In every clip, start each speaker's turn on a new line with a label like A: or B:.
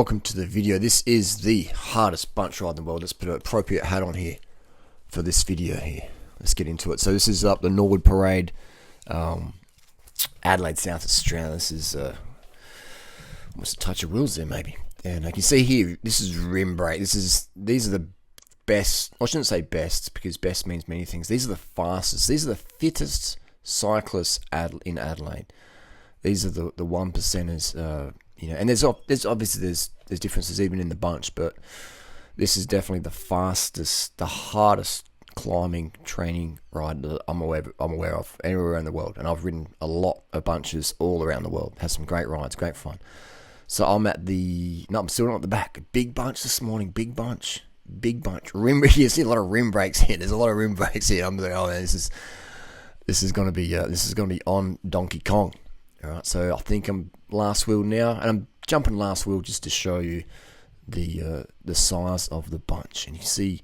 A: welcome to the video. This is the hardest bunch ride in the world. Let's put an appropriate hat on here for this video here. Let's get into it. So this is up the Norwood Parade, Adelaide, South Australia. This is almost a touch of wheels there maybe. And I can see here, this is rim brake. These are the best, I shouldn't say best because best means many things. These are the fastest, these are the fittest cyclists in Adelaide. These are the one percenters, and there's obviously there's differences even in the bunch, but this is definitely the fastest, the hardest climbing training ride that I'm aware of anywhere around the world, and I've ridden a lot of bunches all around the world. Had some great rides, great fun. So I'm still not at the back. Big bunch this morning, big bunch. You see a lot of rim brakes here. There's a lot of rim brakes here. I'm like, oh man, this is gonna be on Donkey Kong. All right, so I think I'm last wheel now, and I'm jumping last wheel just to show you the size of the bunch. And you see,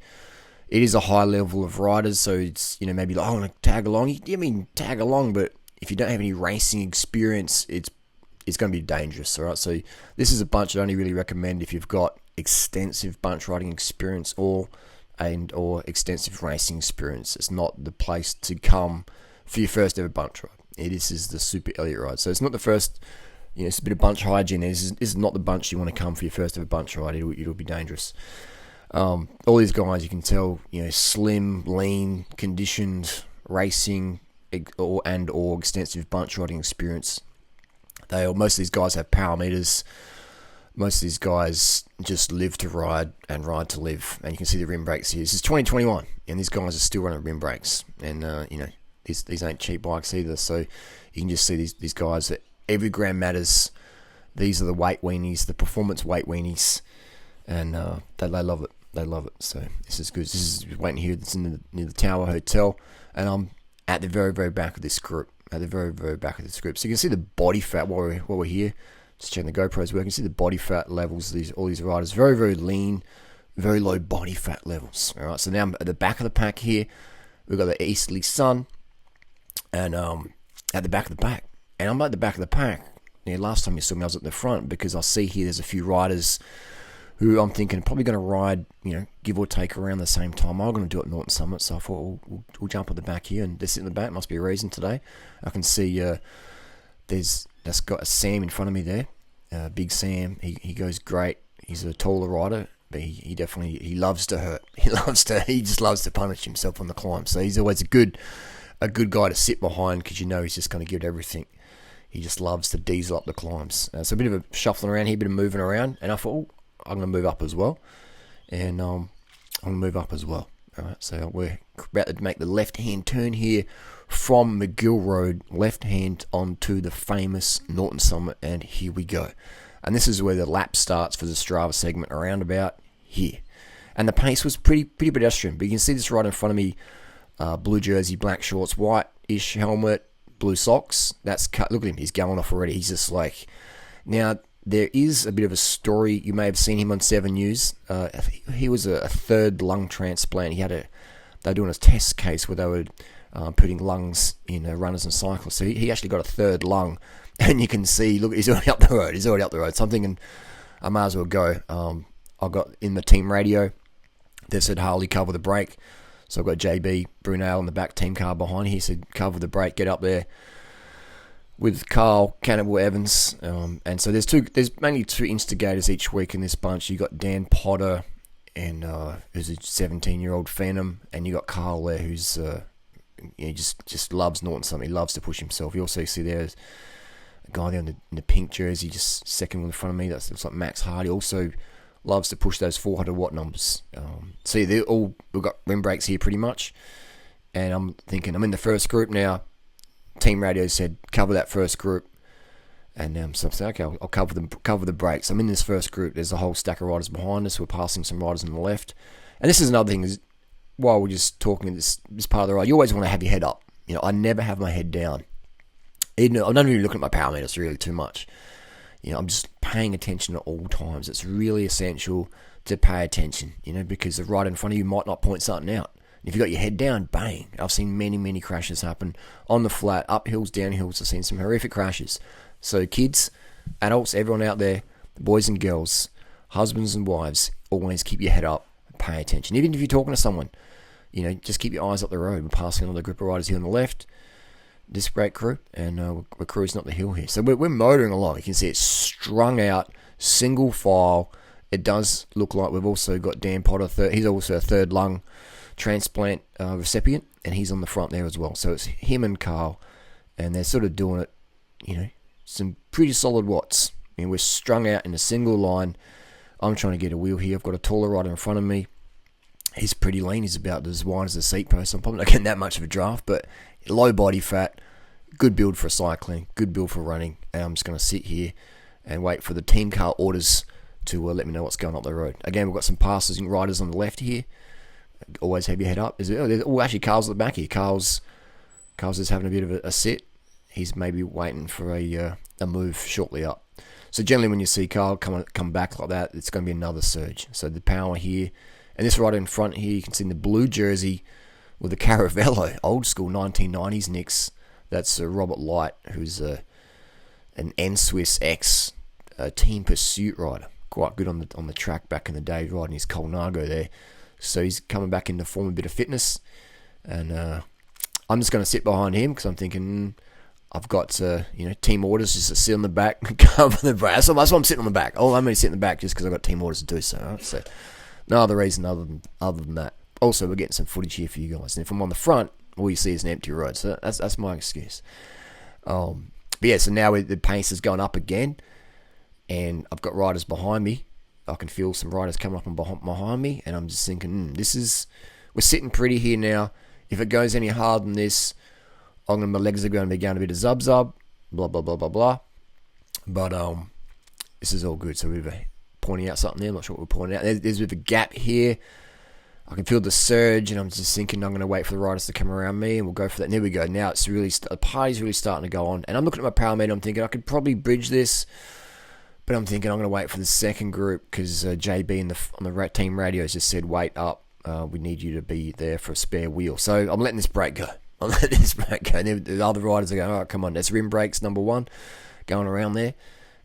A: it is a high level of riders, so it's maybe like, I want to tag along. You mean tag along, but if you don't have any racing experience, it's going to be dangerous. All right, so this is a bunch I only really recommend if you've got extensive bunch riding experience or extensive racing experience. It's not the place to come for your first ever bunch ride. This is the super elite ride. So it's not the first, it's a bit of bunch hygiene. This is not the bunch you want to come for your first ever bunch ride. It'll be dangerous. All these guys, you can tell, slim, lean, conditioned, racing, or extensive bunch riding experience. Most of these guys have power meters. Most of these guys just live to ride and ride to live. And you can see the rim brakes here. This is 2021, and these guys are still running rim brakes. And, these ain't cheap bikes either. So you can just see these guys, that every gram matters. These are the weight weenies, the performance weight weenies. And they love it. They love it. So this is good. This is waiting here. It's near the Tower Hotel. And I'm at the very, very back of this group. So you can see the body fat while we're here. Just checking the GoPro's working. You can see the body fat levels of all these riders. Very, very lean, very low body fat levels. All right. So now I'm at the back of the pack here. We've got the easterly sun. And at the back of the pack. And I'm at the back of the pack. Last time you saw me, I was at the front because I see here there's a few riders who I'm thinking probably going to ride, give or take around the same time. I'm going to do it at Norton Summit, so I thought we'll jump at the back here and just sit in the back. Must be a reason today. I can see that's got a Sam in front of me there. Big Sam. He goes great. He's a taller rider, but he loves to hurt. He just loves to punish himself on the climb. So he's always a good guy to sit behind because he's just going to give it everything. He just loves to diesel up the climbs. So a bit of a shuffling around here, a bit of moving around, and I thought, I'm going to move up as well. And I'm going to move up as well. All right, so we're about to make the left-hand turn here from McGill Road, left-hand onto the famous Norton Summit, and here we go. And this is where the lap starts for the Strava segment, around about here. And the pace was pretty pedestrian, but you can see this right in front of me. Blue jersey, black shorts, white-ish helmet, blue socks. That's cut. Look at him. He's going off already. He's just like... Now, there is a bit of a story. You may have seen him on 7 News. He was a third lung transplant. They were doing a test case where they were putting lungs in runners and cyclists. So he actually got a third lung. And you can see, look, he's already up the road. So I'm thinking I might as well go. I got in the team radio. They said, Harley, cover the brake. So I've got JB Brunel in the back team car behind. He said, cover the brake, get up there with Carl Cannibal Evans. And so there's mainly two instigators each week in this bunch. You got Dan Potter, and who's a 17-year-old Phantom, and you got Carl there, who's just loves Norton Summit. He loves to push himself. You also see there's a guy there in the pink jersey, just second one in front of me. That looks like Max Hardy. Also loves to push those 400 watt numbers. See, we've got rim brakes here pretty much. And I'm thinking, I'm in the first group now. Team radio said, cover that first group. And so I'm saying, okay, I'll cover the brakes. I'm in this first group. There's a whole stack of riders behind us. We're passing some riders on the left. And this is another thing, is while we're just talking this part of the ride, you always want to have your head up. I never have my head down. I'm not even looking at my power meters really too much. I'm just paying attention at all times. It's really essential to pay attention, because the rider in front of you might not point something out. If you've got your head down, bang. I've seen many, many crashes happen on the flat, up hills, down hills. I've seen some horrific crashes. So kids, adults, everyone out there, boys and girls, husbands and wives, always keep your head up and pay attention. Even if you're talking to someone, just keep your eyes up the road. We're passing another group of riders here on the left, this great crew, and we're cruising up the hill here. So we're motoring along. You can see it's strung out, single file. It does look like we've also got Dan Potter. He's also a third lung transplant recipient, and he's on the front there as well. So it's him and Carl, and they're sort of doing it, some pretty solid watts. We're strung out in a single line. I'm trying to get a wheel here. I've got a taller rider in front of me. He's pretty lean. He's about as wide as a seat post. I'm probably not getting that much of a draft, but low body fat, good build for cycling, good build for running. And I'm just going to sit here and wait for the team car orders to let me know what's going up the road. Again, we've got some passers and riders on the left here. Always have your head up. Actually, Carl's at the back here. Carl's just having a bit of a sit. He's maybe waiting for a move shortly up. So generally when you see Carl come back like that, it's going to be another surge. So the power here. And this rider in front here, you can see in the blue jersey with the Caravello, old school 1990s Nicks. That's Robert Light, who's an N-Swiss ex Team Pursuit rider. Quite good on the track back in the day, riding his Colnago there. So he's coming back into form, a bit of fitness. And I'm just going to sit behind him because I'm thinking I've got team orders just to sit on the back and cover the back. That's why I'm sitting on the back. I'm only sitting on the back just because I've got team orders to do so. Right? So no other reason other than that. Also, we're getting some footage here for you guys. And if I'm on the front, all you see is an empty road. So that's my excuse. But yeah, so now the pace is going up again. And I've got riders behind me. I can feel some riders coming up behind me. And I'm just thinking, we're sitting pretty here now. If it goes any harder than this, my legs are going to be going a bit of zub, blah, blah, blah, blah, blah. But this is all good. So we're pointing out something there. I'm not sure what we're pointing out. There's a bit of a gap here. I can feel the surge, and I'm just thinking I'm going to wait for the riders to come around me, and we'll go for that. And there we go. Now it's really the party's really starting to go on. And I'm looking at my power meter. I'm thinking I could probably bridge this, but I'm thinking I'm going to wait for the second group because JB on the team radios just said, "Wait up. We need you to be there for a spare wheel." So I'm letting this brake go. And the other riders are going, "All right, come on, that's rim brakes number one, going around there."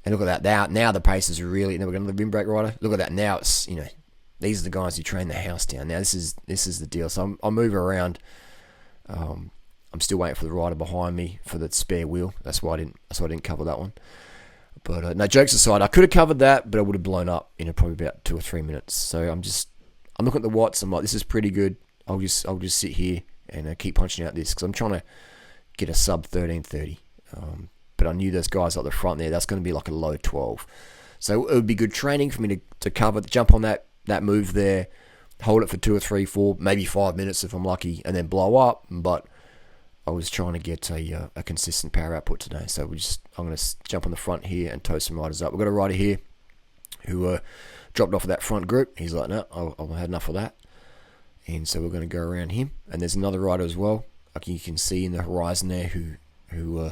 A: And look at that. Now the pace is really. Now we're going to the rim brake rider. Look at that. Now it's these are the guys who train the house down. Now this is the deal. So I'll move around. I'm still waiting for the rider behind me for the spare wheel. That's why I didn't cover that one. But no, jokes aside, I could have covered that, but I would have blown up in probably about 2 or 3 minutes. So I'm looking at the watts. I'm like, this is pretty good. I'll just sit here and keep punching out this because I'm trying to get a sub 13:30. But I knew those guys at the front there. That's going to be like a low 12. So it would be good training for me to cover, jump on that move there, hold it for 2 or 3, 4, maybe 5 minutes if I'm lucky, and then blow up. But I was trying to get a consistent power output today. So I'm going to jump on the front here and tow some riders up. We've got a rider here who dropped off of that front group. He's like, no, I've had enough of that. And so we're going to go around him. And there's another rider as well, like you can see in the horizon there, who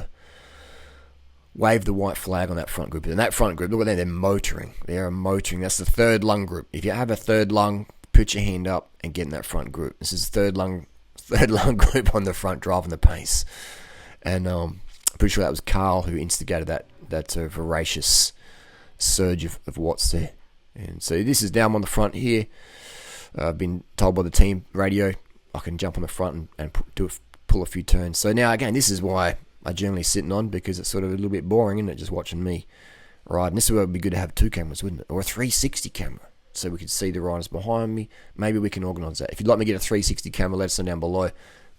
A: waved the white flag on that front group. And that front group, look at them, they're motoring. They are motoring. That's the third lung group. If you have a third lung, put your hand up and get in that front group. This is third lung group on the front, driving the pace. And I'm pretty sure that was Carl who instigated that voracious surge of watts there. And so this is down on the front here. I've been told by the team radio I can jump on the front and pull a few turns. So now again, this is why I generally sitting on, because it's sort of a little bit boring, isn't it, just watching me ride. And this is where it would be good to have 2 cameras, wouldn't it? Or a 360 camera, so we could see the riders behind me. Maybe we can organise that. If you'd like me to get a 360 camera, let us know down below.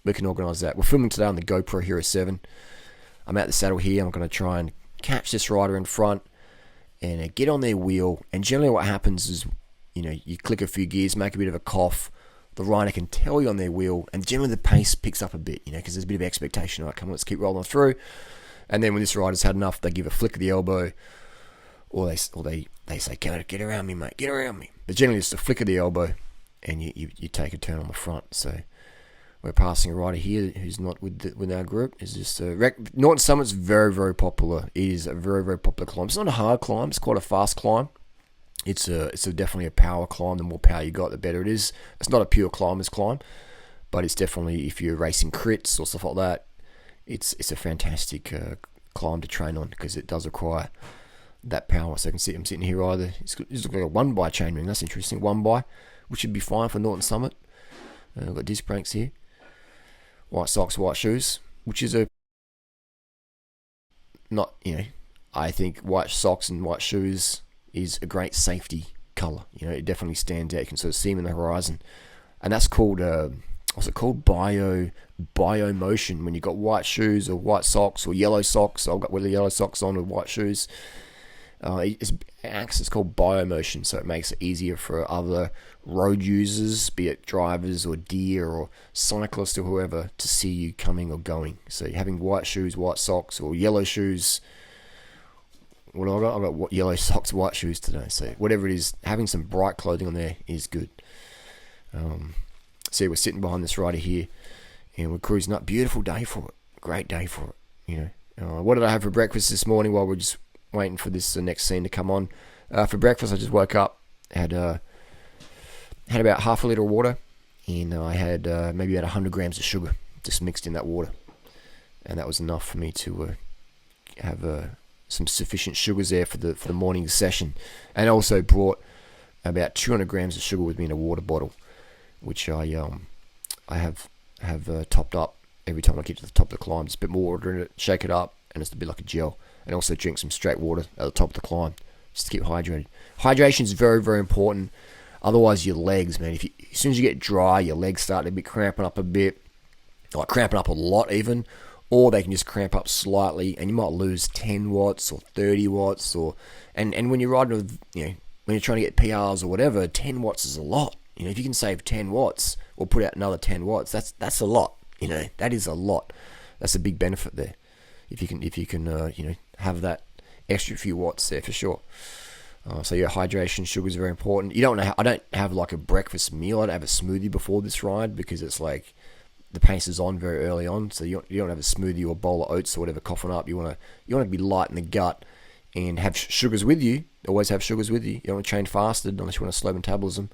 A: We can organise that. We're filming today on the GoPro Hero 7. I'm at the saddle here. I'm going to try and catch this rider in front and get on their wheel. And generally what happens is, you click a few gears, make a bit of a cough. The rider can tell you on their wheel, and generally the pace picks up a bit, because there's a bit of expectation. All right, come on, let's keep rolling through. And then when this rider's had enough, they give a flick of the elbow, or they say, get around me, mate, get around me. But generally it's a flick of the elbow, and you take a turn on the front. So we're passing a rider here who's not with our group. It's just Norton Summit's very, very popular. It is a very, very popular climb. It's not a hard climb. It's quite a fast climb. It's definitely a power climb. The more power you got, the better it is. It's not a pure climber's climb, but it's definitely, if you're racing crits or stuff like that, it's a fantastic climb to train on, because it does require that power. So I can see I'm sitting here either. It's looks like a 1x chainring. That's interesting. 1x, which should be fine for Norton Summit. I've got disc brakes here. White socks, white shoes, which is a not, I think white socks and white shoes is a great safety color. It definitely stands out. You can sort of see them in the horizon, and that's called what's it called? Bio motion. When you got white shoes or white socks or yellow socks, I've got with the yellow socks on with white shoes. It's called biomotion, so it makes it easier for other road users, be it drivers or deer or cyclists or whoever, to see you coming or going. So you're having white shoes, white socks, or yellow shoes. What have I got? I've got yellow socks, white shoes today. So whatever it is, having some bright clothing on there is good. See, we're sitting behind this rider here, and we're cruising up. Beautiful day for it. Great day for it. What did I have for breakfast this morning while we're just waiting for this next scene to come on? For breakfast, I just woke up, had about half a litre of water, and I had maybe about 100 grams of sugar just mixed in that water, and that was enough for me to have some sufficient sugars there for the morning session. And also brought about 200 grams of sugar with me in a water bottle, which I have topped up every time I get to the top of the climb. Just a bit more water in it, shake it up, and it's a bit like a gel. And also drink some straight water at the top of the climb, just to keep hydrated. Hydration is very, very important. Otherwise, your legs, man, as soon as you get dry, your legs start to be cramping up a bit, like cramping up a lot even, or they can just cramp up slightly, and you might lose 10 watts or 30 watts, and when you're riding with, when you're trying to get PRs or whatever, 10 watts is a lot. If you can save 10 watts or put out another 10 watts, that's a lot. That is a lot. That's a big benefit there. If you can have that extra few watts there for sure. So yeah, hydration, sugar is very important. I don't have like a breakfast meal. I don't have a smoothie before this ride, because it's like the pace is on very early on. So you don't have a smoothie or a bowl of oats or whatever coughing up. You want to be light in the gut and have sugars with you. Always have sugars with you. You don't want to train fasted unless you want to slow metabolism.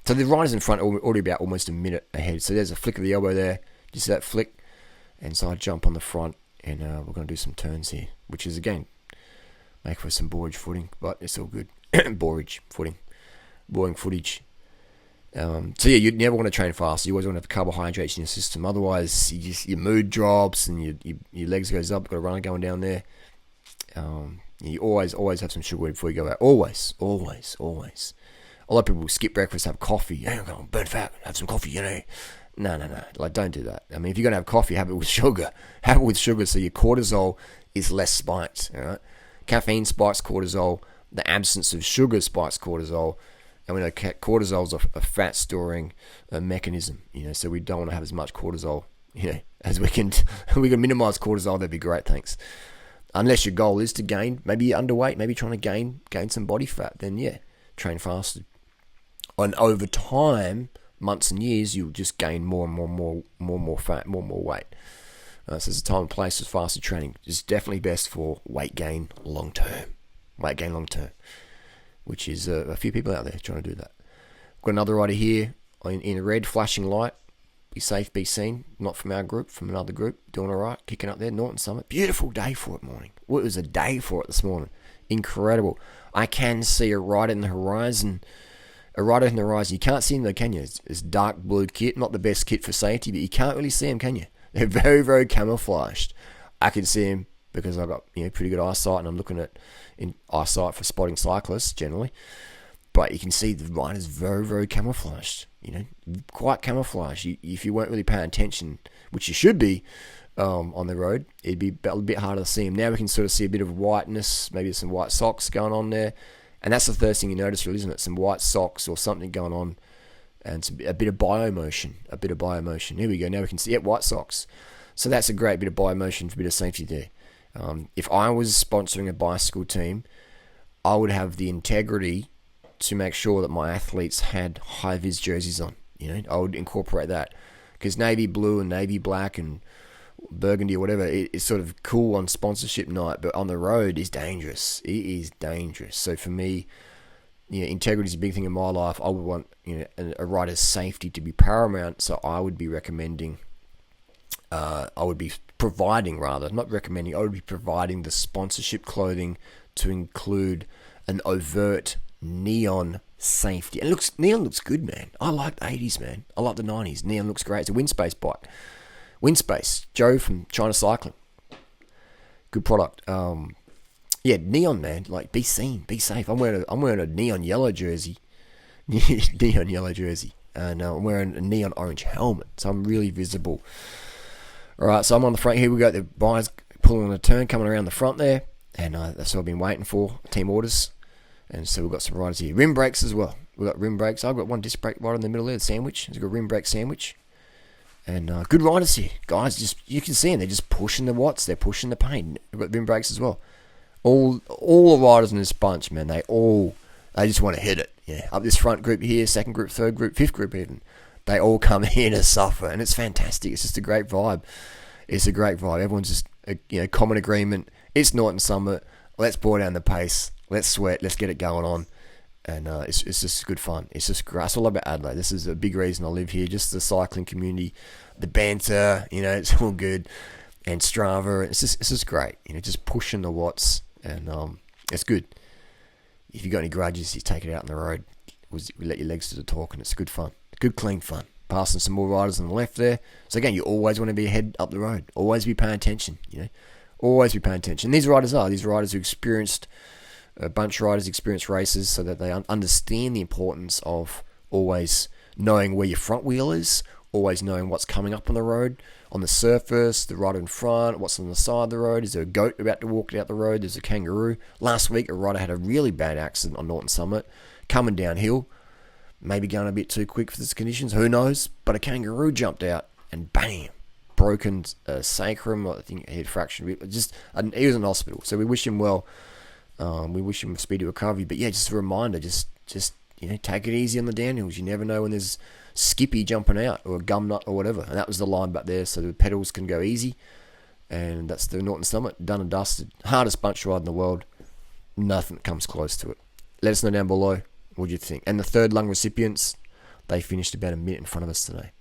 A: So the riders in front are already about almost a minute ahead. So there's a flick of the elbow there. Just that flick, and so I jump on the front. And we're going to do some turns here, which is, again, make for some borage footing, but it's all good. Boring footage. So yeah, you never want to train fast. You always want to have carbohydrates in your system. Otherwise, your mood drops and your legs goes up. You've got a runner going down there. You always have some sugar before you go out. Always. A lot of people skip breakfast, have coffee. Yeah, I'm going to burn fat, have some coffee, No. Like, don't do that. I mean, if you're going to have coffee, have it with sugar. Have it with sugar so your cortisol is less spiked. All right? Caffeine spikes cortisol. The absence of sugar spikes cortisol. And we know cortisol is a fat-storing mechanism. So we don't want to have as much cortisol, as we can. We can minimize cortisol. That'd be great, thanks. Unless your goal is to gain, maybe you're underweight, maybe trying to gain some body fat, then yeah, train fasted. And over time, months and years, you'll just gain more and more fat, more weight. So there's a time and place for fasted training. It's definitely best for weight gain long term, which is a few people out there trying to do that. Got another rider here in a red flashing light. Be safe, be seen. Not from our group, from another group. Doing all right, kicking up there. Norton Summit. Beautiful day for it morning. Well, it was a day for it this morning. Incredible. I can see a rider in the horizon. You can't see them though, can you? It's dark blue kit, not the best kit for safety, but you can't really see them, can you? They're very, very camouflaged. I can see them because I've got pretty good eyesight, and I'm looking at in eyesight for spotting cyclists generally. But you can see the rider's very, very camouflaged. Quite camouflaged. If you weren't really paying attention, which you should be, on the road, it'd be a bit harder to see them. Now we can sort of see a bit of whiteness, maybe some white socks going on there. And that's the first thing you notice, really, isn't it? Some white socks or something going on, and a bit of biomotion. Here we go. Now we can see white socks. So that's a great bit of biomotion for a bit of safety there. If I was sponsoring a bicycle team, I would have the integrity to make sure that my athletes had high-vis jerseys on. I would incorporate that, because navy blue and navy black and burgundy or whatever, it's sort of cool on sponsorship night, but on the road is dangerous. It is dangerous. So for me, integrity is a big thing in my life. I would want a rider's safety to be paramount. So I would be recommending, I would be providing the sponsorship clothing to include an overt neon safety. And neon looks good, man. I like the 80s, man. I like the 90s. Neon looks great. It's a Windspace bike. Windspace, Joe from China Cycling. Good product. Yeah, neon, man. Like, be seen, be safe. I'm wearing a neon yellow jersey. Neon yellow jersey. And I'm wearing a neon orange helmet, so I'm really visible. Alright, so I'm on the front here. We got the buyers pulling on a turn, coming around the front there. And that's what I've been waiting for, team orders. And so we've got some riders here. Rim brakes as well. We've got rim brakes. I've got one disc brake right in the middle there, the sandwich. It's got a rim brake sandwich. And good riders here. Guys, you can see them. They're just pushing the watts. They're pushing the pain. We've got rim brakes as well. All the riders in this bunch, man, they just want to hit it. Yeah, up this front group here, second group, third group, fifth group even. They all come here to suffer, and it's fantastic. It's just a great vibe. It's a great vibe. Everyone's just, common agreement. It's Norton Summit. Let's bore down the pace. Let's sweat. Let's get it going on. And it's just good fun. It's just great. It's all about Adelaide. This is a big reason I live here. Just the cycling community, the banter. It's all good. And Strava. It's just great. Just pushing the watts, and it's good. If you got any grudges, you take it out on the road. We let your legs do the talk, and it's good fun. Good, clean fun. Passing some more riders on the left there. So again, you always want to be ahead up the road. Always be paying attention. Always be paying attention. These riders who experienced, bunch riders experience races, so that they understand the importance of always knowing where your front wheel is, always knowing what's coming up on the road, on the surface, the rider in front, what's on the side of the road. Is there a goat about to walk out the road? There's a kangaroo. Last week, a rider had a really bad accident on Norton Summit, coming downhill, maybe going a bit too quick for these conditions, who knows? But a kangaroo jumped out, and bam, broken sacrum. I think he had fractured. He was in hospital, so we wish him well. We wish him a speedy recovery. But yeah, just a reminder, just take it easy on the downhills. You never know when there's Skippy jumping out, or a gum nut, or whatever. And that was the line back there, so the pedals can go easy. And that's the Norton Summit, done and dusted. Hardest bunch ride in the world. Nothing comes close to it. Let us know down below what you think. And the third lung recipients, they finished about a minute in front of us today.